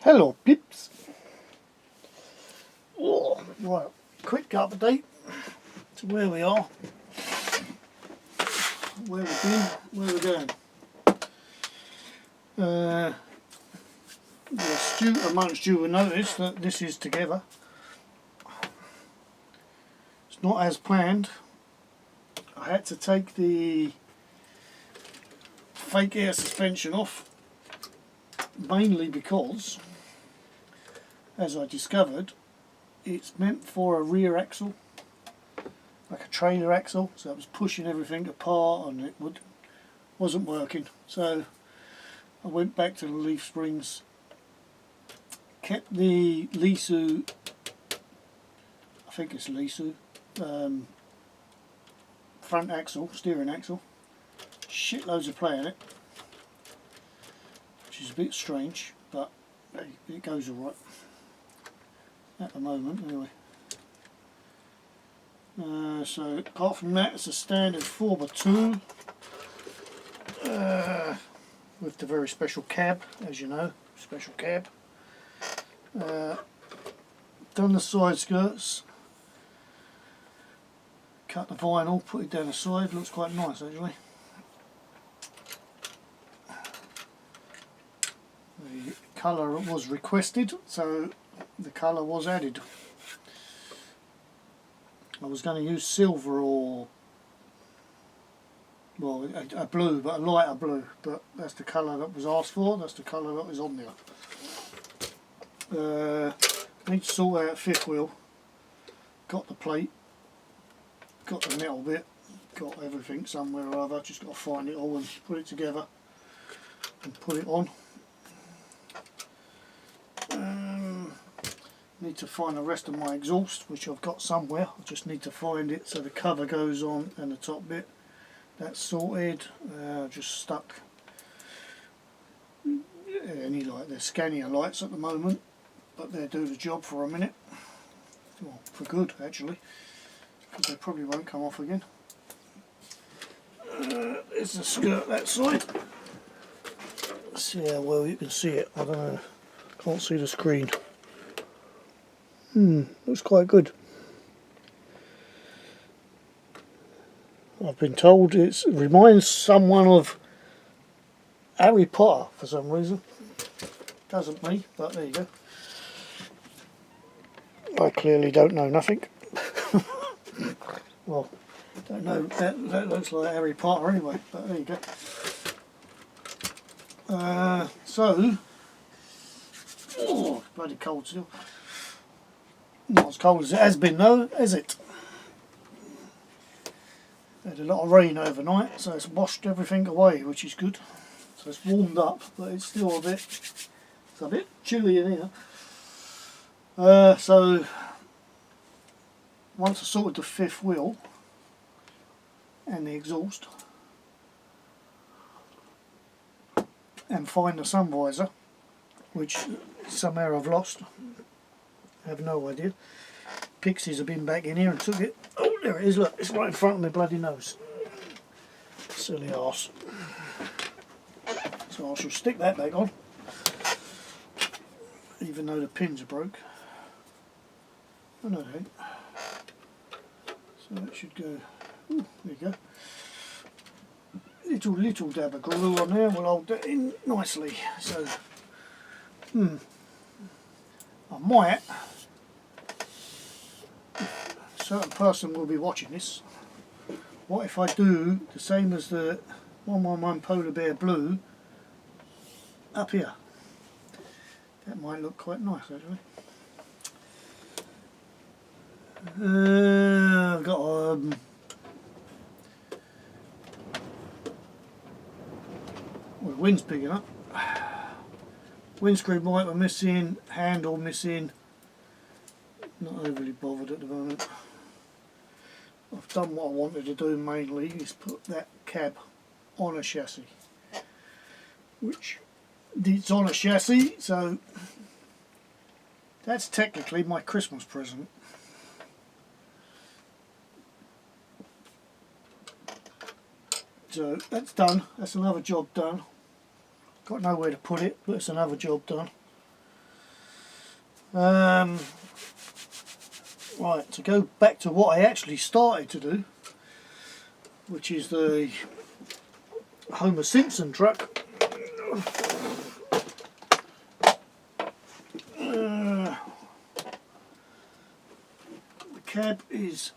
Hello pips. Oh, right, quick update to where we are, where we've been, where we're going. The astute amongst you will notice that this is together. It's not as planned. I had to take the fake air suspension off, mainly because, as I discovered, it's meant for a rear axle, like a trailer axle, so it was pushing everything apart and it wasn't working. So I went back to the leaf springs, kept the Lisu, I think it's Lisu, front axle, steering axle, shitloads of play in it, which is a bit strange, but it goes alright at the moment anyway. So apart from that, it's a standard 4x2 with the very special cab, as you know, special cab. Done the side skirts, cut the vinyl, put it down the side, looks quite nice actually. The colour was requested, so the colour was added. I was going to use silver or, well, a blue, but a lighter blue, but that's the colour that was asked for, that's the colour that was on there. Need to sort out fifth wheel, got the plate, got the metal bit, got everything somewhere or other, just got to find it all and put it together and put it on. Need to find the rest of my exhaust, which I've got somewhere. I just need to find it. So the cover goes on and the top bit, that's sorted. Just stuck any light. They're Scania lights at the moment, but they'll do the job for a minute. Well, for good actually, because they probably won't come off again. There's the skirt that side. Let's see how well you can see it. I don't know. Can't see the screen. Looks quite good. I've been told it reminds someone of Harry Potter for some reason. Doesn't me, but there you go. I clearly don't know nothing. Well, don't know, that looks like Harry Potter anyway, but there you go. So, oh, bloody cold still. Not as cold as it has been though, is it? Had a lot of rain overnight, so it's washed everything away, which is good. So it's warmed up, but it's still it's a bit chilly in here. So once I sorted the fifth wheel and the exhaust and find the sun visor, which somehow I've lost, I have no idea. Pixies have been back in here and took it. Oh, there it is, look, it's right in front of my bloody nose. Silly arse. So I shall stick that back on, even though the pins are broke. Oh no, they ain't. So that should go, ooh, there you go. Little dab of glue on there will hold that in nicely. So, I might, a certain person will be watching this, what if I do the same as the 111 Polar Bear Blue up here? That might look quite nice actually. I've got well, the wind's picking up. Windscreen wiper missing, handle missing. Not overly bothered at the moment. I've done what I wanted to do mainly, is put that cab on a chassis. Which, it's on a chassis, so that's technically my Christmas present. So that's done, that's another job done. Got nowhere to put it, but it's another job done. Right, to go back to what I actually started to do, which is the Homer Simpson truck. The cab is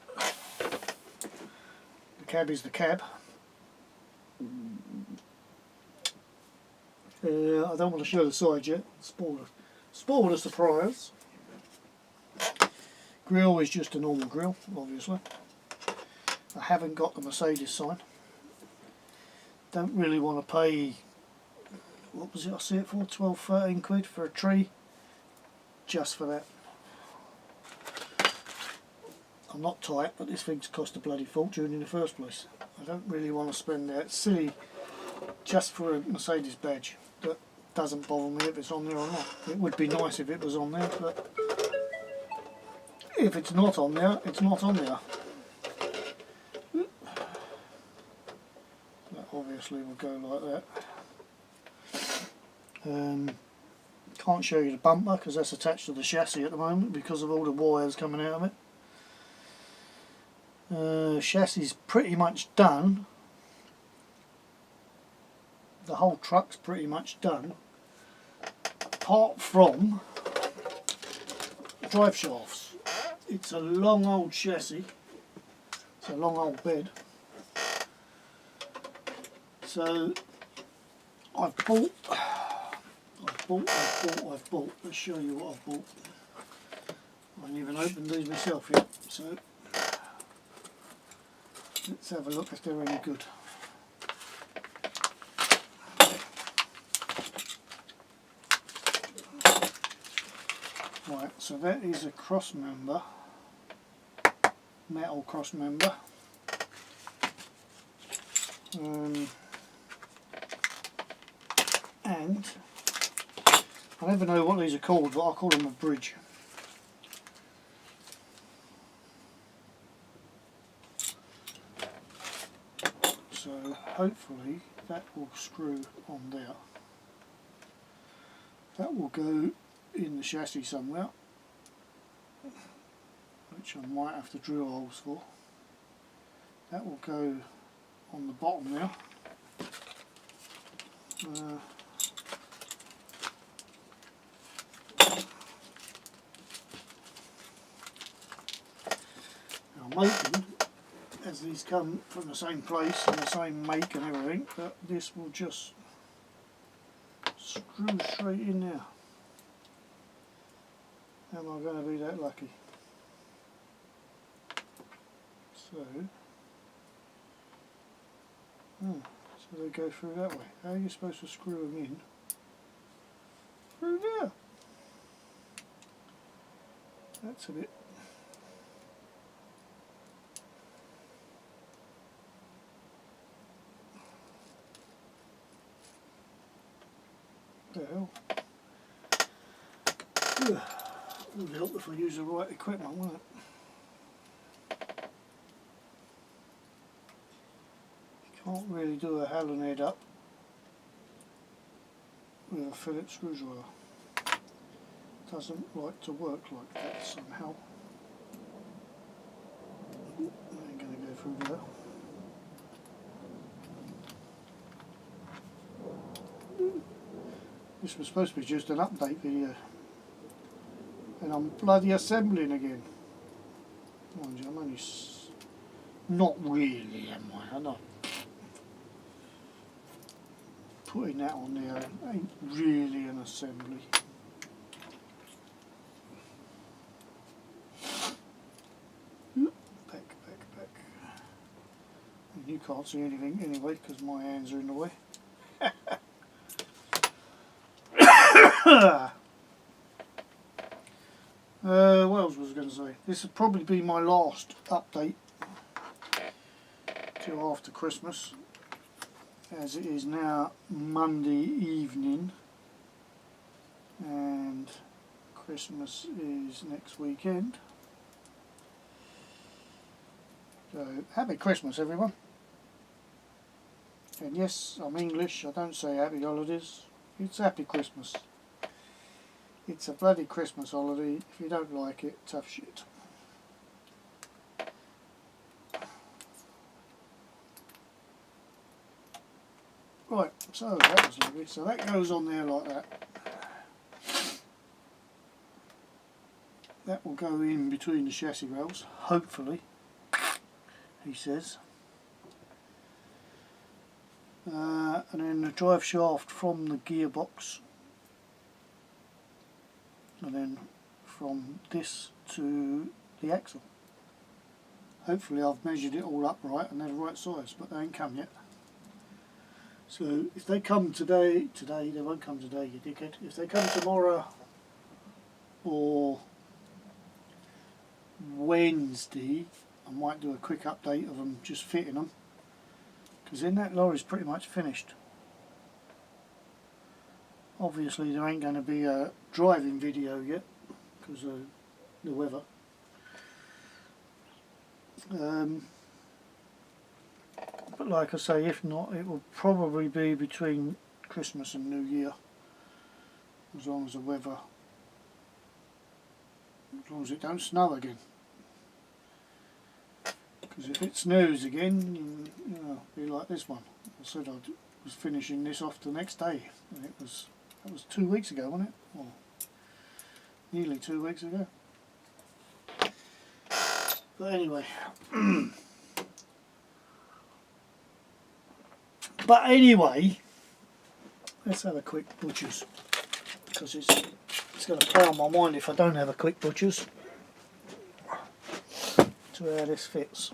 the cab. I don't want to show the side yet. Spoil the surprise. Grill is just a normal grill, obviously. I haven't got the Mercedes sign. Don't really want to pay, what was it I see it for, 12, 13 quid for a tree, just for that. I'm not tight, but this thing's cost a bloody fortune in the first place. I don't really want to spend that. It's silly just for a Mercedes badge. That doesn't bother me if it's on there or not. It would be nice if it was on there, but if it's not on there, it's not on there. That obviously will go like that. Can't show you the bumper because that's attached to the chassis at the moment because of all the wires coming out of it. Chassis is pretty much done. The whole truck's pretty much done, apart from drive shafts. It's a long old chassis, it's a long old bed, so I've bought, let's show you what I've bought. I haven't even opened these myself yet, so let's have a look if they're any good. Right, so that is a cross member, metal cross member. And I never know what these are called, but I'll call them a bridge. So hopefully that will screw on there. That will go in the chassis somewhere, which I might have to drill holes for. That will go on the bottom there. I'm hoping, as these come from the same place and the same make and everything, that this will just screw straight in there. Am I going to be that lucky? So they go through that way. How are you supposed to screw them in? Through there. That's a bit. The hell. It would help if I use the right equipment, wouldn't it? You can't really do a Hallen head up with a Phillips screwdriver. Doesn't like to work like that somehow. I ain't going to go through there. This was supposed to be just an update video, and I'm bloody assembling again. Mind you, I'm only not really, am I? I'm not putting that on there. Ain't really an assembly. Back. And you can't see anything anyway because my hands are in the way. What else was I going to say? This will probably be my last update till after Christmas, as it is now Monday evening and Christmas is next weekend. So happy Christmas everyone. And yes, I'm English, I don't say happy holidays, it's happy Christmas. It's a bloody Christmas holiday. If you don't like it, tough shit. Right, so that was lovely. So that goes on there like that. That will go in between the chassis rails, hopefully, he says. And then the drive shaft from the gearbox, and then from this to the axle. Hopefully I've measured it all up right and they're the right size, but they ain't come yet. So if they come today, they won't come today, you dickhead. If they come tomorrow or Wednesday, I might do a quick update of them just fitting them, because then that lorry's pretty much finished. Obviously there ain't going to be a driving video yet because of the weather. But like I say, if not, it will probably be between Christmas and New Year, as long as the weather, as long as it don't snow again. Because if it snows again, you know, it'll be like this one. I said I was finishing this off the next day, and that was 2 weeks ago, wasn't it? Or nearly 2 weeks ago. But anyway. But anyway, let's have a quick butchers, because it's going to play on my mind if I don't have a quick butchers to how this fits.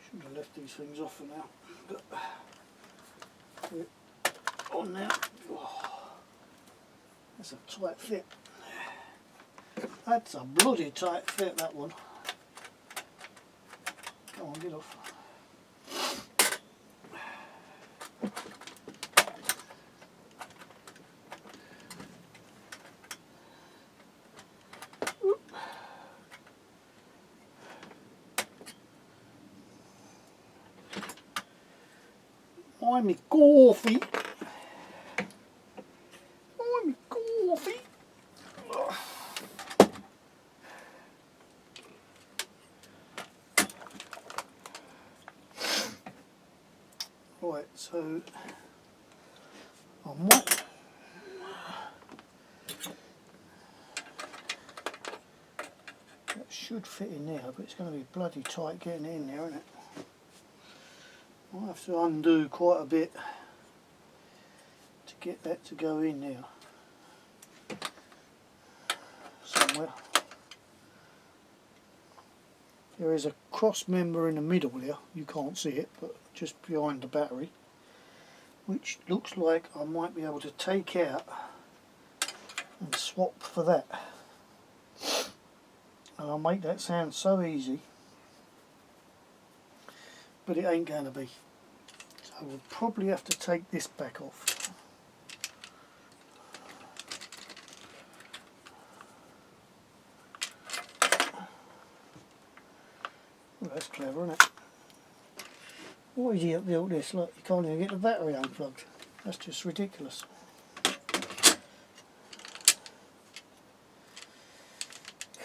Should have left these things off for now. On now. Oh, that's a tight fit. That's a bloody tight fit, that one. Come on, get off. I'm me coffee. I'm me coffee. Right, so I might that should fit in there, but it's going to be bloody tight getting it in there, isn't it? I'll have to undo quite a bit to get that to go in there somewhere. There is a cross member in the middle there, you can't see it, but just behind the battery, which looks like I might be able to take out and swap for that. And I'll make that sound so easy, but it ain't going to be. So we'll probably have to take this back off. Well, that's clever, isn't it? Why is he built this? Look, you can't even get the battery unplugged. That's just ridiculous.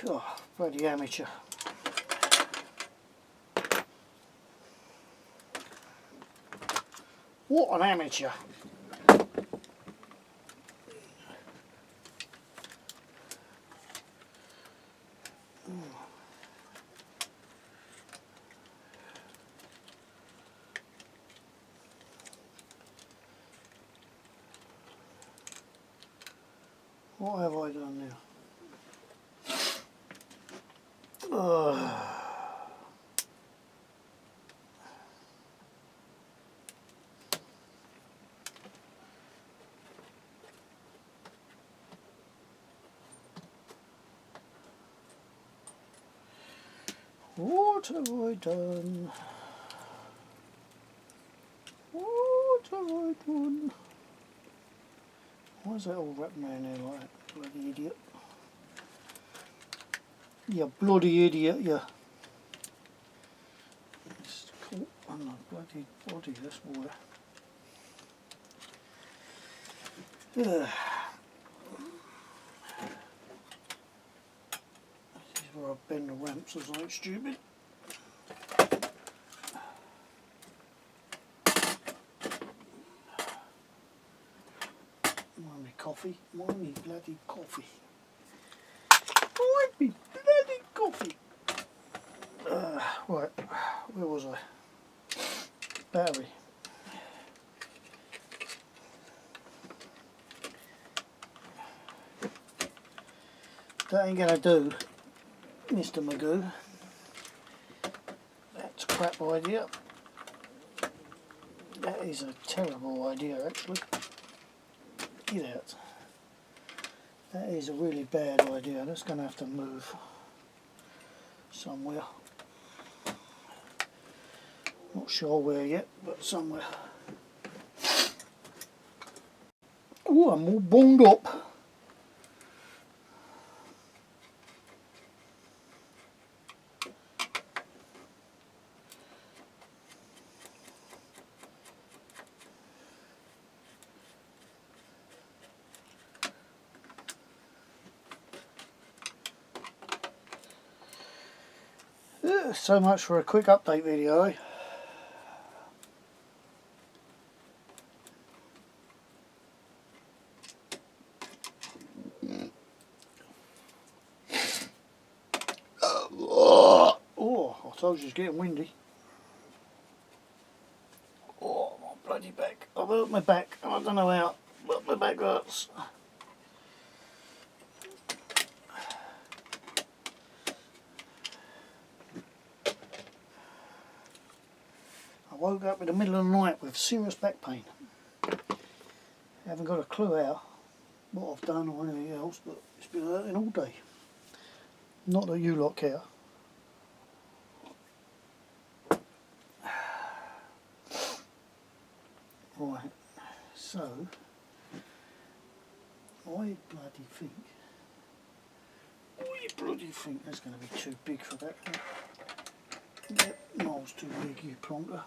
God, bloody amateur. What an amateur. What have I done now? What have I done? What have I done? Why is that all wrapped around there like that? Bloody idiot. You bloody idiot, you. It's caught on the bloody body, this boy. This is where I bend the ramps as I'm stupid. Mind me coffee, mind me bloody coffee. Mind me bloody coffee. Right, where was I? Battery. That ain't gonna do, Mr. Magoo. That's a crap idea. That is a terrible idea, actually. Get out. That is a really bad idea. That's going to have to move somewhere. Not sure where yet, but somewhere. Oh, I'm all bunged up. So much for a quick update video, eh? Oh, I told you it's getting windy. Oh, my bloody back. I've hurt my back. I don't know how, but my back hurts. I woke up in the middle of the night with serious back pain. I haven't got a clue how, what I've done or anything else, but it's been hurting all day. Not that you lot care. Right, so I bloody think that's going to be too big for that. Yep, miles too big, you plonker.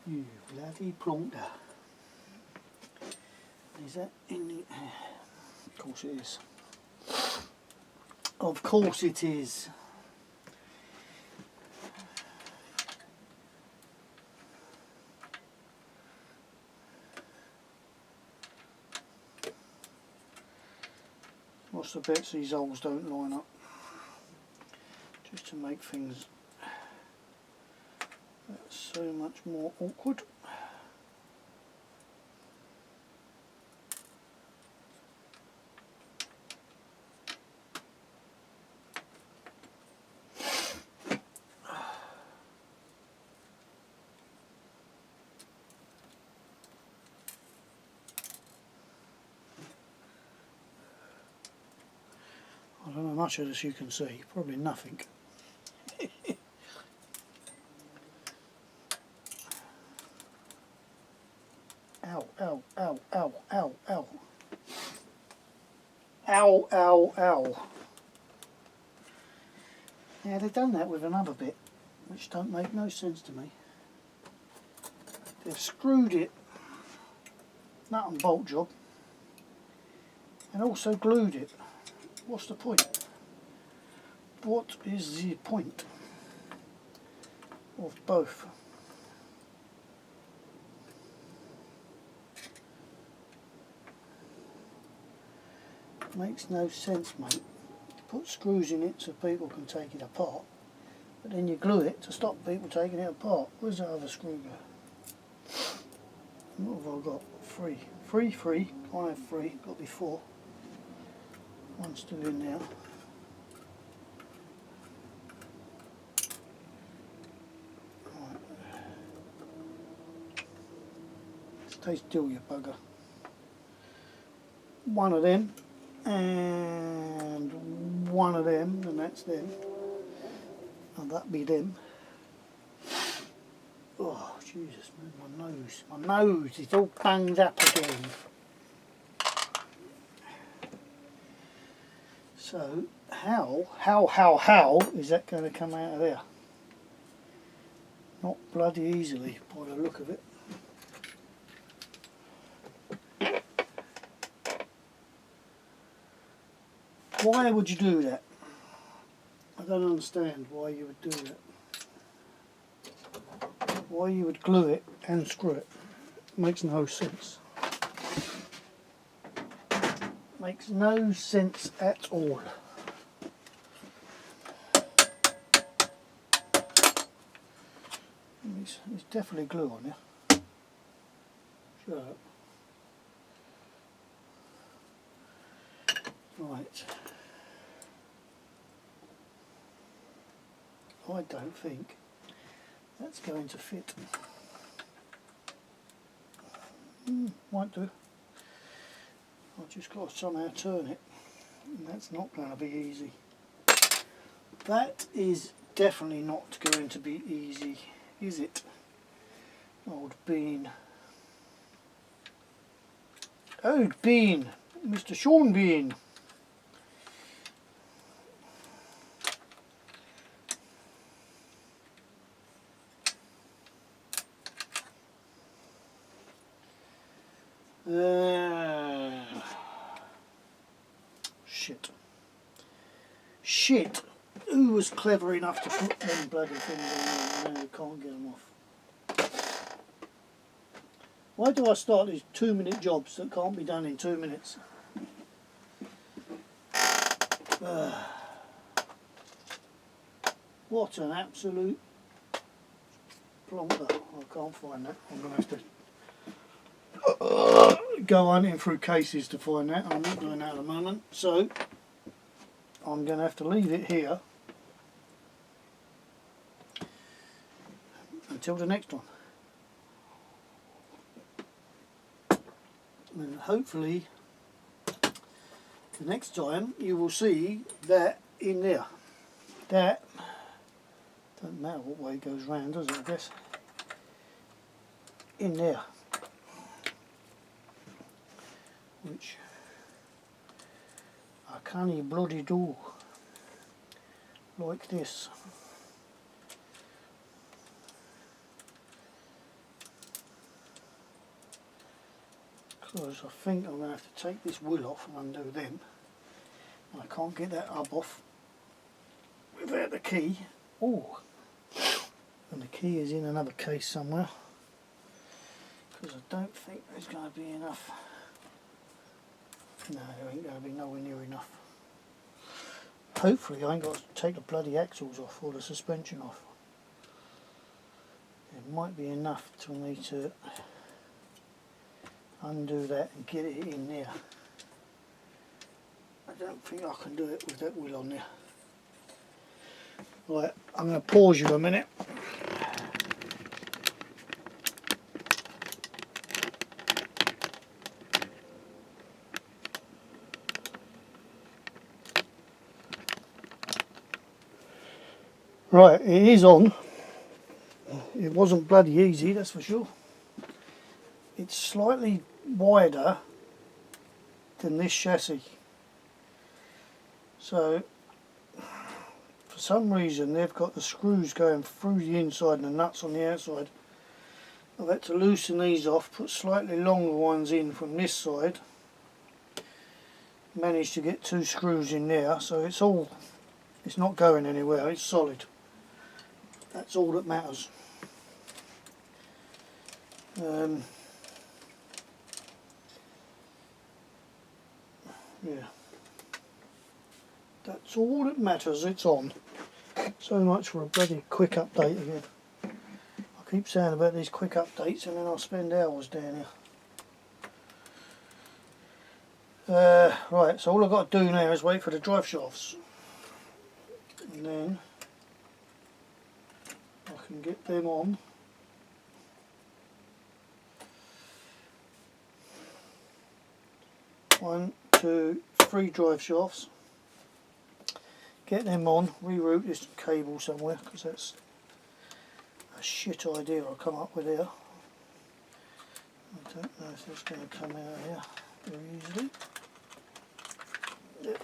You bloody plonker. Is that in the... Of course it is. Of course it is. What's the bits these holes don't line up? Just to make things so much more awkward. I don't know much of this you can see, probably nothing. Ow, ow, ow, ow, ow, ow. Ow, ow, ow. Yeah, they've done that with another bit, which don't make no sense to me. They've screwed it, nut and bolt job, and also glued it. What's the point? What is the point of both? Makes no sense, mate. You put screws in it so people can take it apart, but then you glue it to stop people taking it apart. Where's that other screw go? What have I got? Three. Can't have three. Got to be four. One's still in there. Right. Stay still, you bugger. One of them, and one of them, and that's them. And that be them. Oh, Jesus, man, my nose, it's all banged up again. So how is that going to come out of there? Not bloody easily by the look of it. Why would you do that? I don't understand why you would do that. Why you would glue it and screw it. Makes no sense. Makes no sense at all. There's definitely glue on there. Shut up. Right. I don't think that's going to fit. Might do. I've just got to somehow turn it, and that's not going to be easy. That is definitely not going to be easy, is it? Old Bean. Old Bean, Mr. Sean Bean. Shit. Who was clever enough to put them bloody things in there? Now you can't get them off. Why do I start these 2-minute jobs that can't be done in 2 minutes? What an absolute plonker. I can't find that. I'm going to have to go hunting through cases to find that. I'm not doing that at the moment. So I'm going to have to leave it here until the next one. And hopefully the next time you will see that in there. That doesn't matter what way it goes round, does it, I guess? In there. Which I can't bloody do like this. Because I think I'm going to have to take this wool off and undo them. I can't get that hub off without the key. Oh, and the key is in another case somewhere. Because I don't think there's going to be enough. No, there ain't going to be nowhere near enough. Hopefully I ain't got to take the bloody axles off or the suspension off. It might be enough for me to undo that and get it in there. I don't think I can do it with that wheel on there. Right, I'm going to pause you a minute. Right, it is on. It wasn't bloody easy, that's for sure. It's slightly wider than this chassis. So, for some reason they've got the screws going through the inside and the nuts on the outside. I've had to loosen these off, put slightly longer ones in from this side. Managed to get 2 screws in there, so it's not going anywhere, it's solid. That's all that matters. Yeah, that's all that matters, it's on. So much for a bloody quick update again. I keep saying about these quick updates and then I'll spend hours down here. Right, so all I've got to do now is wait for the drive shafts. And then I can get them on. One, 2, 3 drive shafts. Get them on, reroute this cable somewhere because that's a shit idea I'll come up with here. I don't know if that's going to come out here very easily. Yep.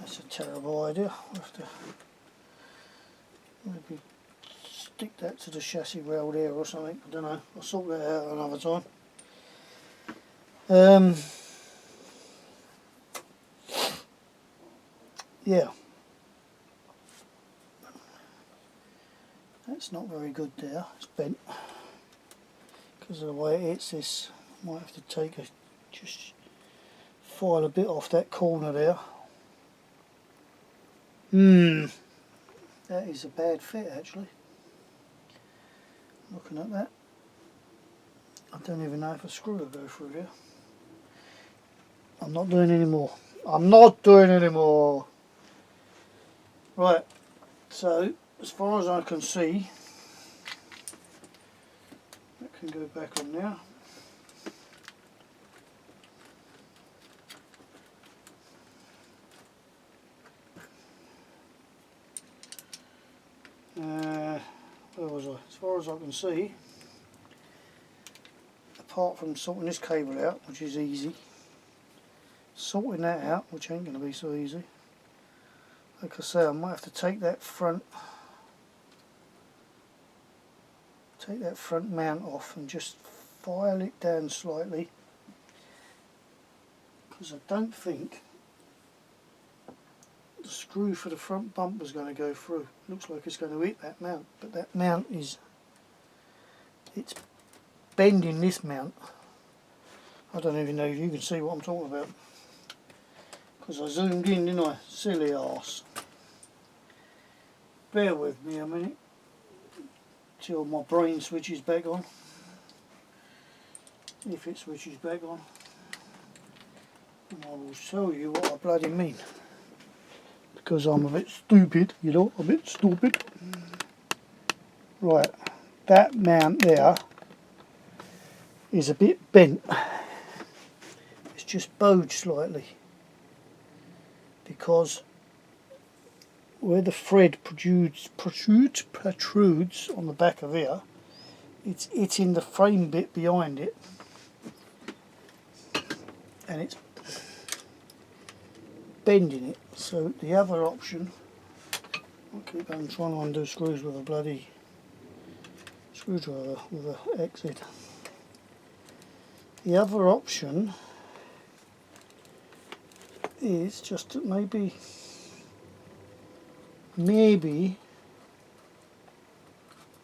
That's a terrible idea. I'll have to maybe stick that to the chassis rail there or something. I don't know. I'll sort that out another time. Yeah. That's not very good there. It's bent. Because of the way it hits this. Might have to take just file a bit off that corner there. That is a bad fit actually. Looking at that. I don't even know if a screw will go through there. I'm not doing any more. I'm not doing any more. Right, so as far as I can see, that can go back on now. Where was I? As far as I can see, apart from sorting this cable out, which is easy, sorting that out, which ain't going to be so easy, like I say, I might have to take that front mount off and just file it down slightly, because I don't think the screw for the front bumper is going to go through. Looks like it's going to hit that mount, but that mount it's bending this mount. I don't even know if you can see what I'm talking about, because I zoomed in, didn't I? Silly arse. Bear with me a minute till my brain switches back on, if it switches back on, and I will show you what I bloody mean, because I'm a bit stupid, you know, a bit stupid. Right, that mount there is a bit bent. It's just bowed slightly, because where the thread protrudes on the back of here, it's hitting the frame bit behind it, and it's bending it. So the other option, I keep on trying to undo screws with a bloody screwdriver with an exit. The other option is just to maybe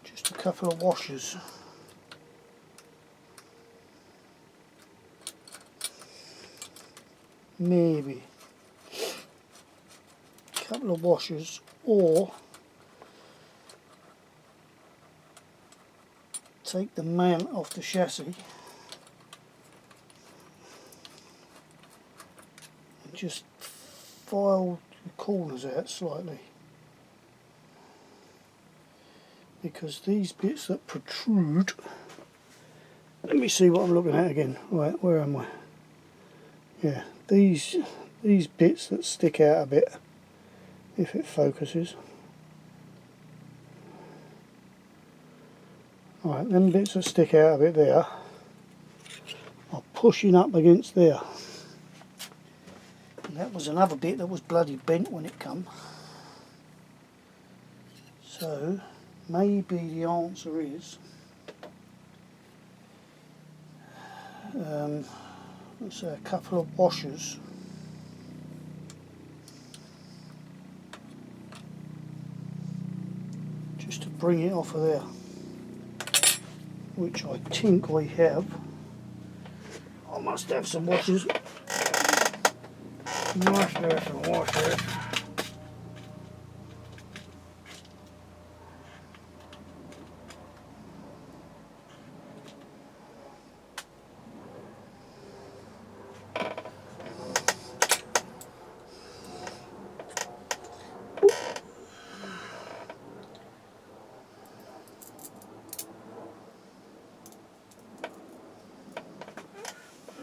just a couple of washers. Maybe a couple of washers, or take the mount off the chassis and just file the corners out slightly, because these bits that protrude, let me see what I'm looking at again. Right, where am I? Yeah, these bits that stick out a bit, if it focuses. Right, them bits that stick out a bit there are pushing up against there. And that was another bit that was bloody bent when it come. So maybe the answer is let's say a couple of washers just to bring it off of there, which I think we have. I must have some washers. Must have some washers.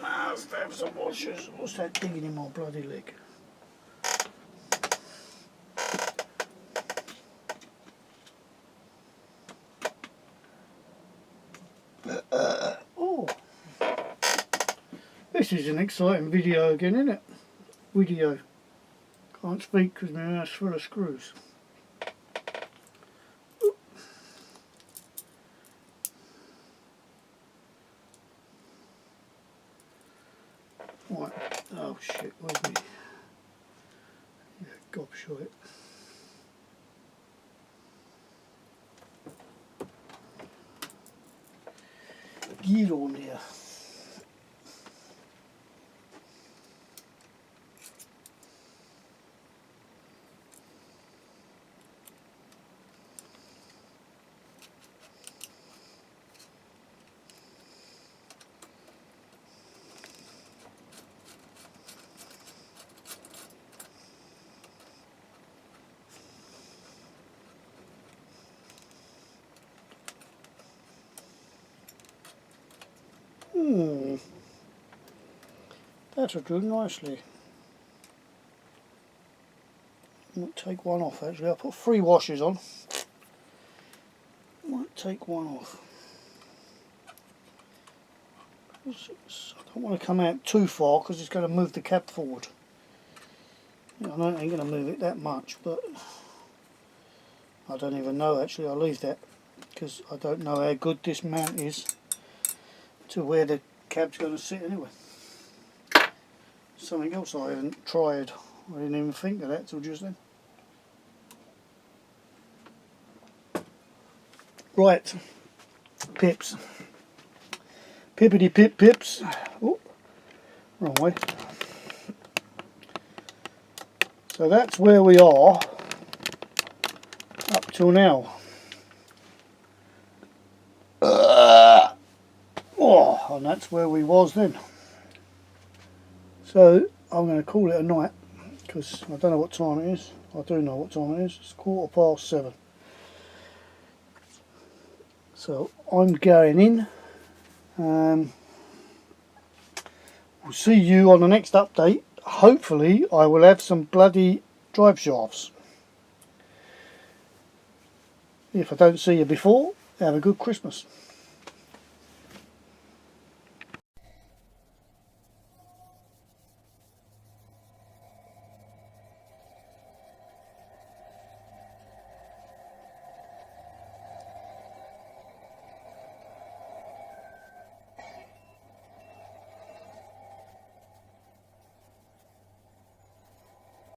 Must have some washers. What's that digging in my bloody leg? Oh, this is an exciting video again, isn't it? Video. Can't speak because my mouth's full of screws. Right. Oh shit, where's me? Yeah, gobshite. Get on there. That'll do nicely. Might take one off actually. I'll put 3 washes on. Might take one off. I don't want to come out too far because it's going to move the cab forward. I know it ain't going to move it that much, but I don't even know actually. I'll leave that because I don't know how good this mount is to where the cab's going to sit anyway. Something else I haven't tried. I didn't even think of that till just then. Right, pips. Pippity pip pips. Oh, wrong way. So that's where we are up till now. Oh, and that's where we was then. So I'm going to call it a night because I don't know what time it is. I do know what time it is. It's 7:15. So I'm going in. We'll see you on the next update. Hopefully I will have some bloody drive shafts. If I don't see you before, have a good Christmas.